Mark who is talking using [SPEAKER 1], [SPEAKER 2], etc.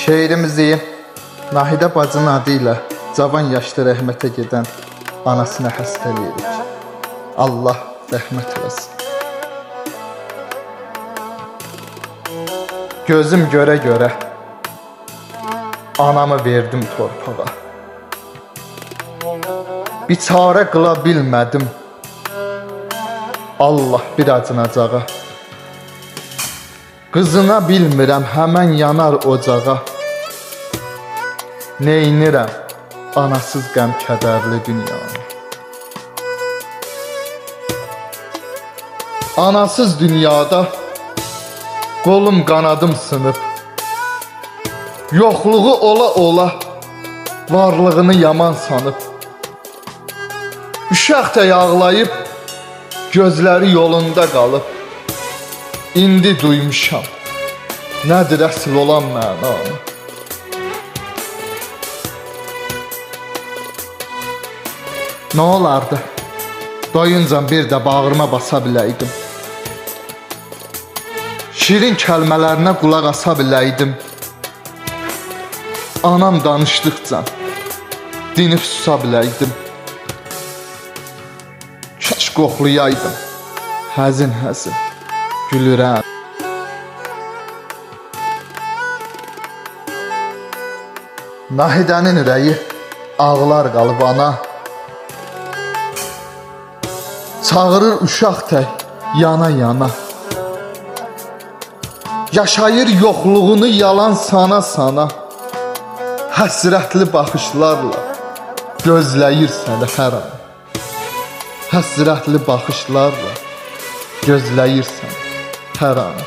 [SPEAKER 1] Şeirimizi Nahidə bacının adı ilə cavan yaşlı rəhmətə gedən anasına həsr edirik. Allah rəhmət eləsin. Gözüm görə-görə anamı verdim torpağa. Bir çarə qıla bilmədim, Allah bir acınacağa. Qızına bilmirəm, həmən yanar ocağa. Neynirəm anasız qəm kədərli dünyanı. Anasız dünyada qolum qanadım sınıb. Yoxluğu ola-ola varlığını yaman sanıb. Uşaq da yağlayıb, gözləri yolunda qalıb. İndi duymuşam, nədir əsl olan mənanı. Nə olardı, doyunca bir də bağrıma basa biləydim. Şirin kəlmələrinə qulaq asa biləydim. Anam danışdıqca dinib susa biləydim. Kaş qoxlayaydım, həzin-həzin gülürəm. Nahidənin ürəyi ağlar qalıb ana. Çağırır uşaq tək yana-yana. Yaşayır yoxluğunu yalan sana-sana. Həsrətli baxışlarla gözləyir səni hər an. Həsrətli baxışlarla gözləyir səni hər an.